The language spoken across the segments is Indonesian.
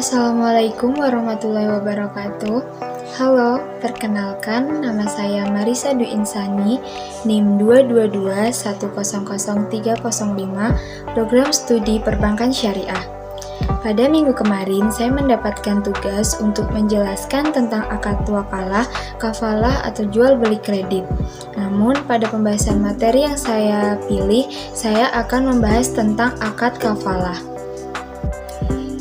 Assalamualaikum warahmatullahi wabarakatuh. Halo, perkenalkan nama saya Marisa Dwi Insani, NIM 222100305, Program Studi Perbankan Syariah. Pada minggu kemarin, saya mendapatkan tugas untuk menjelaskan tentang akad wakalah, kafalah atau jual beli kredit. Namun, pada pembahasan materi yang saya pilih, saya akan membahas tentang akad kafalah.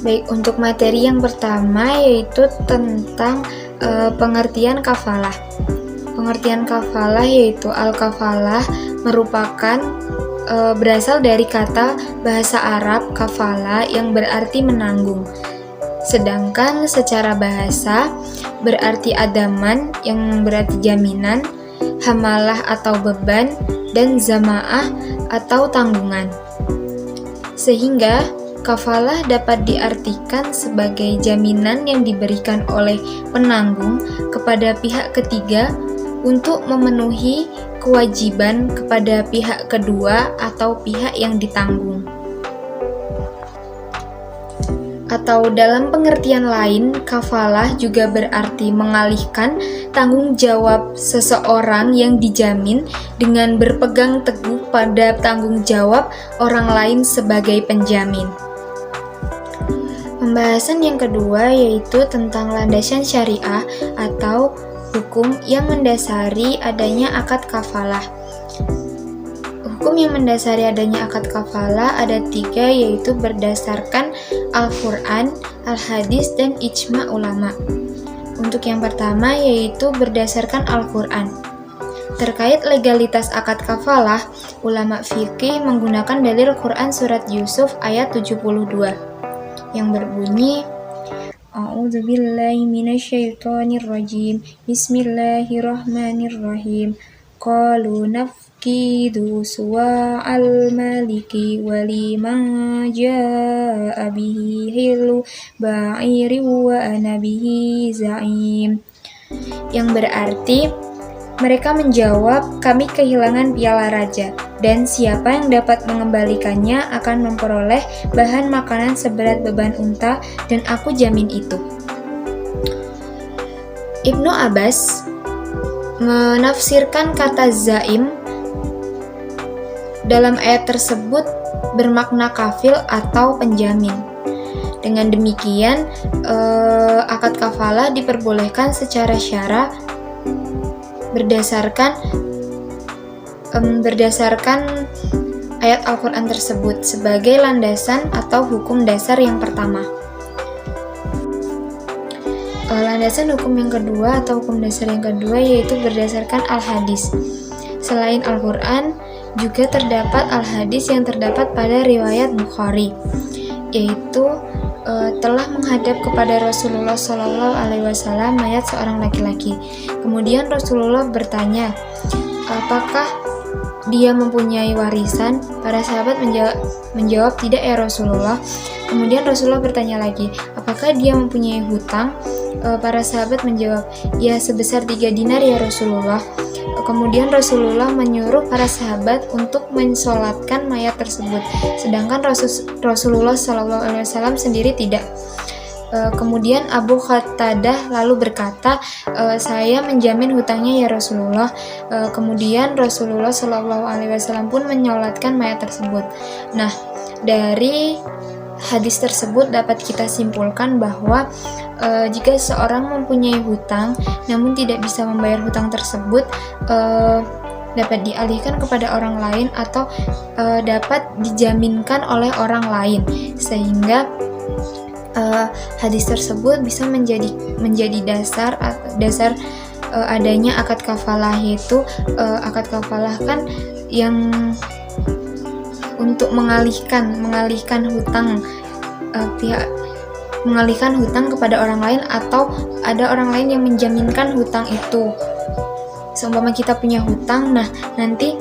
Baik, untuk materi yang pertama yaitu tentang pengertian kafalah. Pengertian kafalah yaitu al-kafalah merupakan berasal dari kata bahasa Arab kafala yang berarti menanggung. Sedangkan secara bahasa berarti adaman yang berarti jaminan, hamalah atau beban, dan zamaah atau tanggungan. Sehingga kafalah dapat diartikan sebagai jaminan yang diberikan oleh penanggung kepada pihak ketiga untuk memenuhi kewajiban kepada pihak kedua atau pihak yang ditanggung. Atau dalam pengertian lain, kafalah juga berarti mengalihkan tanggung jawab seseorang yang dijamin dengan berpegang teguh pada tanggung jawab orang lain sebagai penjamin. Pembahasan yang kedua yaitu tentang landasan syariah atau hukum yang mendasari adanya akad kafalah. Hukum yang mendasari adanya akad kafalah ada 3, yaitu berdasarkan Al-Quran, Al-Hadis, dan ijma ulama. Untuk yang pertama yaitu berdasarkan Al-Quran. Terkait legalitas akad kafalah, ulama fikih menggunakan dalil Quran surat Yusuf ayat 72 yang berbunyi A'udzubillahi minasyaitonirrajim. Bismillahirrahmanirrahim. Qalu nafkidu suwa'al maliki waliman ja'a bihi hilu ba'iri wa ana bihi za'im. Yang berarti mereka menjawab, kami kehilangan piala raja, dan siapa yang dapat mengembalikannya akan memperoleh bahan makanan seberat beban unta, dan aku jamin itu. Ibnu Abbas menafsirkan kata zaim dalam ayat tersebut bermakna kafil atau penjamin. Dengan demikian, akad kafalah diperbolehkan secara syara berdasarkan ayat Al-Quran tersebut sebagai landasan atau hukum dasar yang pertama. Landasan hukum yang kedua atau hukum dasar yang kedua yaitu berdasarkan Al-Hadis. Selain Al-Quran, juga terdapat Al-Hadis yang terdapat pada riwayat Bukhari, yaitu telah menghadap kepada Rasulullah SAW mayat seorang laki-laki. Kemudian Rasulullah bertanya, apakah dia mempunyai warisan? Para sahabat menjawab tidak ya Rasulullah. Kemudian Rasulullah bertanya lagi, apakah dia mempunyai hutang? Para sahabat menjawab, ya sebesar 3 dinar ya Rasulullah. Kemudian Rasulullah menyuruh para sahabat untuk mensolatkan mayat tersebut, sedangkan Rasulullah SAW sendiri tidak. Kemudian Abu Qatadah lalu berkata, saya menjamin hutangnya ya Rasulullah. Kemudian Rasulullah SAW pun menyolatkan mayat tersebut. Nah, dari hadis tersebut dapat kita simpulkan bahwa jika seorang mempunyai hutang namun tidak bisa membayar hutang tersebut, dapat dialihkan kepada orang lain atau dapat dijaminkan oleh orang lain, sehingga hadis tersebut bisa menjadi dasar adanya akad kafalah, yaitu akad kafalah kan yang untuk mengalihkan hutang mengalihkan hutang kepada orang lain atau ada orang lain yang menjaminkan hutang itu. Seumpama kita punya hutang, nah nanti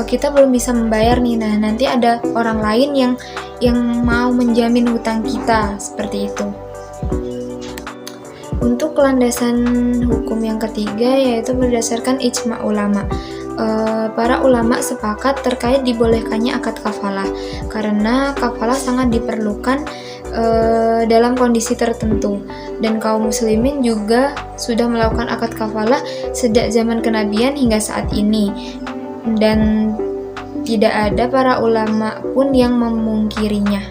kita belum bisa membayar nih, nah nanti ada orang lain yang mau menjamin hutang kita, seperti itu. Untuk landasan hukum yang ketiga yaitu berdasarkan ijma ulama. Para ulama sepakat terkait dibolehkannya akad kafalah karena kafalah sangat diperlukan dalam kondisi tertentu, dan kaum muslimin juga sudah melakukan akad kafalah sejak zaman kenabian hingga saat ini, dan tidak ada para ulama pun yang memungkirinya.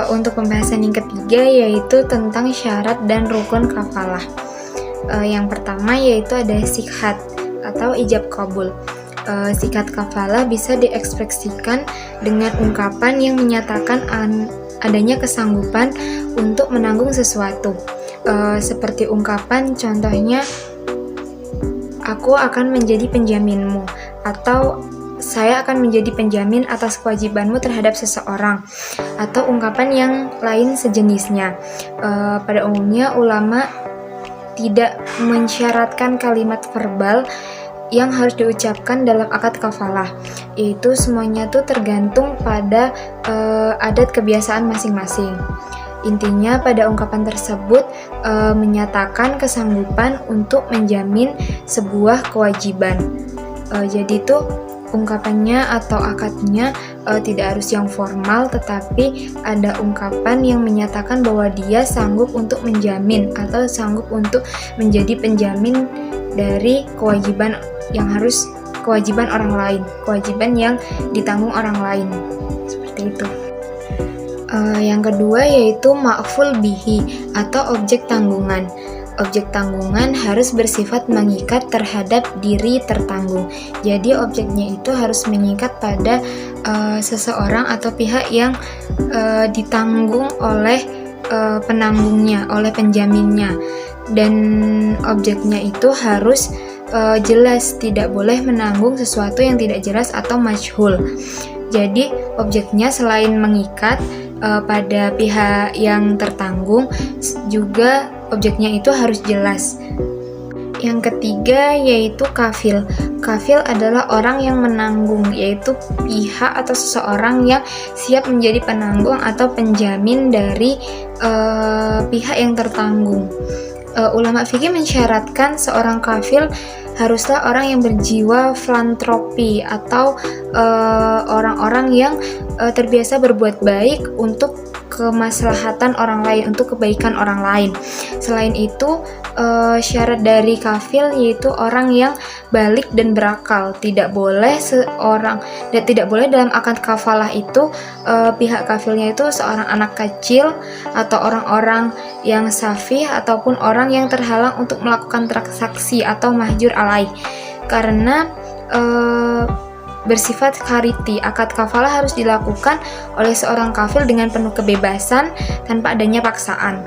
Untuk pembahasan yang ketiga yaitu tentang syarat dan rukun kafalah. Yang pertama yaitu ada sikhat atau ijab kabul. Sikhat kafalah bisa diekspresikan dengan ungkapan yang menyatakan adanya kesanggupan untuk menanggung sesuatu. Seperti ungkapan contohnya, aku akan menjadi penjaminmu, atau saya akan menjadi penjamin atas kewajibanmu terhadap seseorang, atau ungkapan yang lain sejenisnya. Pada umumnya ulama tidak mensyaratkan kalimat verbal yang harus diucapkan dalam akad kafalah, yaitu semuanya tuh tergantung pada adat kebiasaan masing-masing. Intinya pada ungkapan tersebut menyatakan kesanggupan untuk menjamin sebuah kewajiban. Jadi tuh ungkapannya atau akadnya tidak harus yang formal, tetapi ada ungkapan yang menyatakan bahwa dia sanggup untuk menjamin atau sanggup untuk menjadi penjamin dari kewajiban orang lain, kewajiban yang ditanggung orang lain, seperti itu. Yang kedua yaitu ma'ful bihi atau objek tanggungan. Objek tanggungan harus bersifat mengikat terhadap diri tertanggung. Jadi objeknya itu harus mengikat pada seseorang atau pihak yang ditanggung oleh penanggungnya, oleh penjaminnya. Dan objeknya itu harus jelas, tidak boleh menanggung sesuatu yang tidak jelas atau majhul. Jadi objeknya selain mengikat pada pihak yang tertanggung, juga objeknya itu harus jelas. Yang ketiga yaitu kafil. Kafil adalah orang yang menanggung, yaitu pihak atau seseorang yang siap menjadi penanggung atau penjamin dari pihak yang tertanggung. Ulama fikih mensyaratkan seorang kafil haruslah orang yang berjiwa filantropi atau orang-orang yang terbiasa berbuat baik untuk kemaslahatan orang lain, untuk kebaikan orang lain. Selain itu, syarat dari kafil yaitu orang yang balik dan berakal. Tidak boleh dalam akad kafalah itu pihak kafilnya itu seorang anak kecil atau orang-orang yang safih ataupun orang yang terhalang untuk melakukan transaksi atau mahjur alaih. Karena bersifat kariti, akad kafalah harus dilakukan oleh seorang kafil dengan penuh kebebasan tanpa adanya paksaan.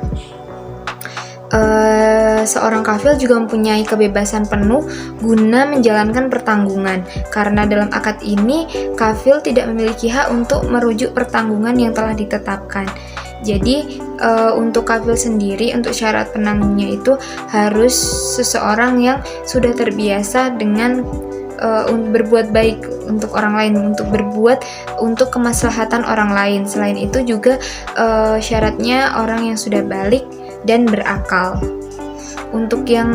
Seorang kafil juga mempunyai kebebasan penuh guna menjalankan pertanggungan, karena dalam akad ini kafil tidak memiliki hak untuk merujuk pertanggungan yang telah ditetapkan. Jadi untuk kafil sendiri, untuk syarat penanggungnya itu harus seseorang yang sudah terbiasa dengan berbuat baik untuk orang lain, untuk berbuat untuk kemaslahatan orang lain. Selain itu juga syaratnya orang yang sudah balik dan berakal. Untuk yang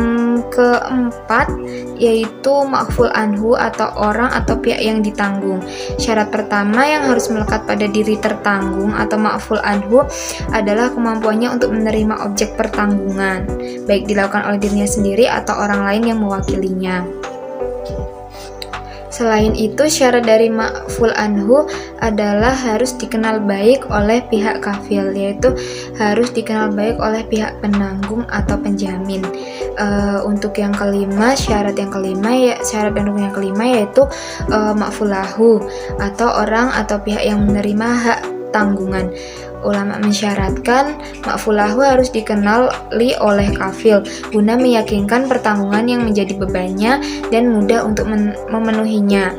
keempat yaitu ma'ful anhu atau orang atau pihak yang ditanggung. Syarat pertama yang harus melekat pada diri tertanggung atau ma'ful anhu adalah kemampuannya untuk menerima objek pertanggungan, baik dilakukan oleh dirinya sendiri atau orang lain yang mewakilinya. Selain itu, syarat dari ma'ful anhu adalah harus dikenal baik oleh pihak kafil, yaitu harus dikenal baik oleh pihak penanggung atau penjamin. Untuk yang kelima, syarat dan rukun yang kelima yaitu ma'ful lahu atau orang atau pihak yang menerima hak tanggungan. Ulama mensyaratkan ma'ful lahu harus dikenali oleh kafil guna meyakinkan pertanggungan yang menjadi bebannya dan mudah untuk memenuhinya.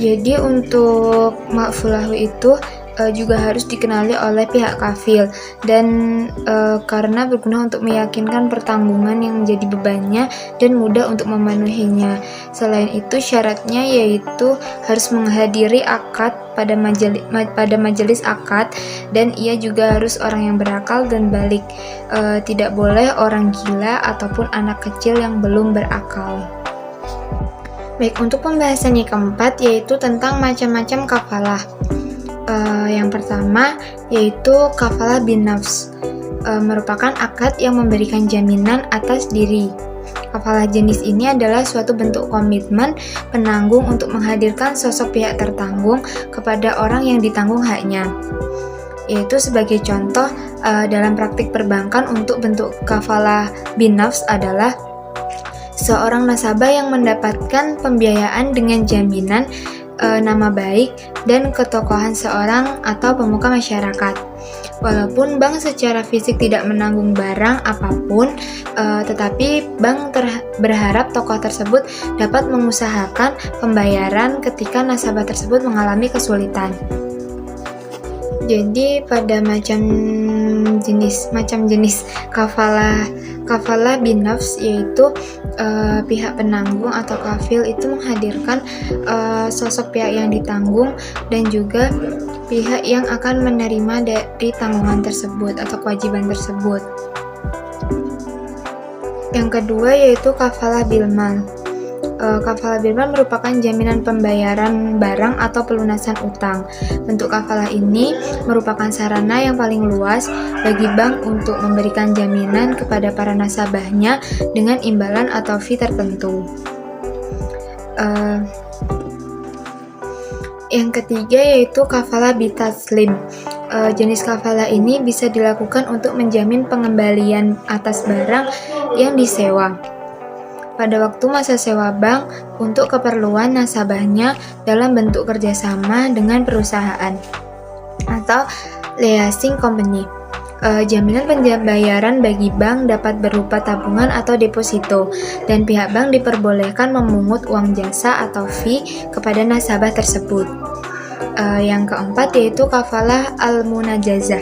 Jadi untuk ma'ful lahu itu juga harus dikenali oleh pihak kafil dan karena berguna untuk meyakinkan pertanggungan yang menjadi bebannya dan mudah untuk memenuhinya. Selain itu syaratnya yaitu harus menghadiri akad pada majelis akad, dan ia juga harus orang yang berakal dan balik. Tidak boleh orang gila ataupun anak kecil yang belum berakal. Baik, untuk pembahasan yang keempat yaitu tentang macam-macam kafalah. Yang pertama yaitu kafalah bin nafs, merupakan akad yang memberikan jaminan atas diri. Kafalah jenis ini adalah suatu bentuk komitmen penanggung untuk menghadirkan sosok pihak tertanggung kepada orang yang ditanggung haknya. Yaitu sebagai contoh dalam praktik perbankan untuk bentuk kafalah bin nafs adalah seorang nasabah yang mendapatkan pembiayaan dengan jaminan nama baik dan ketokohan seorang atau pemuka masyarakat. Walaupun bank secara fisik tidak menanggung barang apapun, tetapi bank berharap tokoh tersebut dapat mengusahakan pembayaran ketika nasabah tersebut mengalami kesulitan. Jadi pada macam jenis kafalah bin nafs yaitu pihak penanggung atau kafil itu menghadirkan sosok pihak yang ditanggung dan juga pihak yang akan menerima dari tanggungan tersebut atau kewajiban tersebut. Yang kedua yaitu kafalah bil mal. Kafalah bil mal merupakan jaminan pembayaran barang atau pelunasan utang. Bentuk kafalah ini merupakan sarana yang paling luas bagi bank untuk memberikan jaminan kepada para nasabahnya dengan imbalan atau fee tertentu. Yang ketiga yaitu kafalah bitaslim. Jenis kafalah ini bisa dilakukan untuk menjamin pengembalian atas barang yang disewa pada waktu masa sewa bank untuk keperluan nasabahnya dalam bentuk kerjasama dengan perusahaan atau leasing company. Jaminan pembayaran bagi bank dapat berupa tabungan atau deposito, dan pihak bank diperbolehkan memungut uang jasa atau fee kepada nasabah tersebut. Yang keempat yaitu kafalah al-munajazah.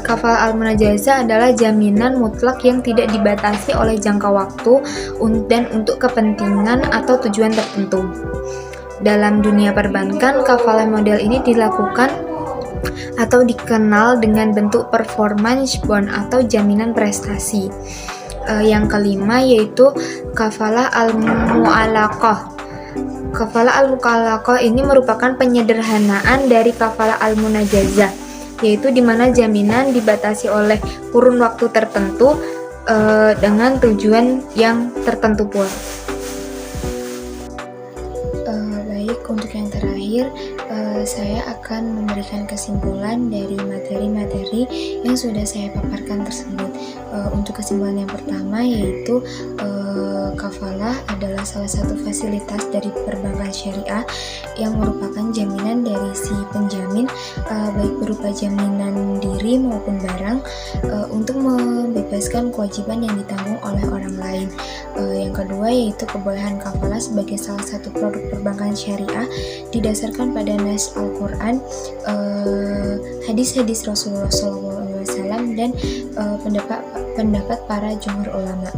Kafalah al-munajazah adalah jaminan mutlak yang tidak dibatasi oleh jangka waktu dan untuk kepentingan atau tujuan tertentu. Dalam dunia perbankan, kafalah model ini dilakukan atau dikenal dengan bentuk performance bond atau jaminan prestasi. Yang kelima yaitu kafalah al-mu'alaqah. Kafalah al-mu'alaqah ini merupakan penyederhanaan dari kafalah al-munajazah, yaitu di mana jaminan dibatasi oleh kurun waktu tertentu dengan tujuan yang tertentu pula. Baik, untuk yang terakhir saya akan memberikan kesimpulan dari materi-materi yang sudah saya paparkan tersebut. Untuk kesimpulan yang pertama yaitu kafalah adalah salah satu fasilitas dari perbankan syariah yang merupakan jaminan dari si penjamin, baik berupa jaminan diri maupun barang, untuk membebaskan kewajiban yang ditanggung oleh orang lain. Yang kedua yaitu kebolehan kafalah sebagai salah satu produk perbankan syariah didasarkan pada nas Al-Quran, hadis-hadis Rasulullah SAW, dan pendapat para jumhur ulama.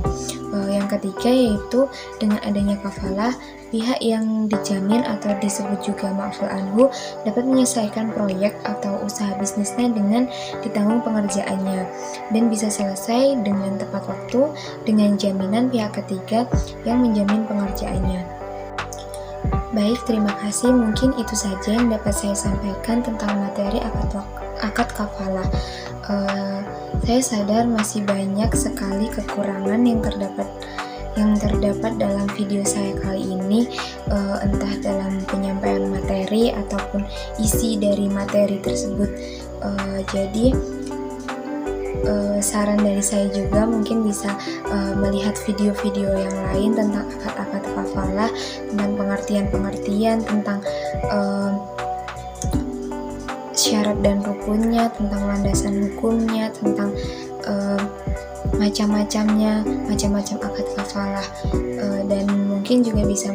Yang ketiga yaitu dengan adanya kafalah, pihak yang dijamin atau disebut juga ma'ful anhu dapat menyelesaikan proyek atau usaha bisnisnya dengan ditanggung pengerjaannya dan bisa selesai dengan tepat waktu dengan jaminan pihak ketiga yang menjamin pengerjaannya. Baik, terima kasih. Mungkin itu saja yang dapat saya sampaikan tentang materi akad kafalah. Saya sadar masih banyak sekali kekurangan yang terdapat dalam video saya kali ini, entah dalam penyampaian materi ataupun isi dari materi tersebut. Jadi saran dari saya juga mungkin bisa melihat video-video yang lain tentang akad-akad kafalah, tentang pengertian-pengertian, tentang syarat dan rukunnya, tentang landasan hukumnya, tentang macam-macam akad kafalah, dan mungkin juga bisa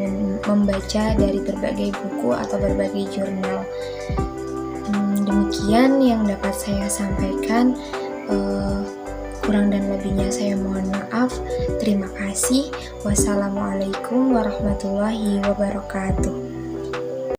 membaca dari berbagai buku atau berbagai jurnal. Demikian yang dapat saya sampaikan. Kurang dan lebihnya saya mohon maaf. Terima kasih. Wassalamualaikum warahmatullahi wabarakatuh.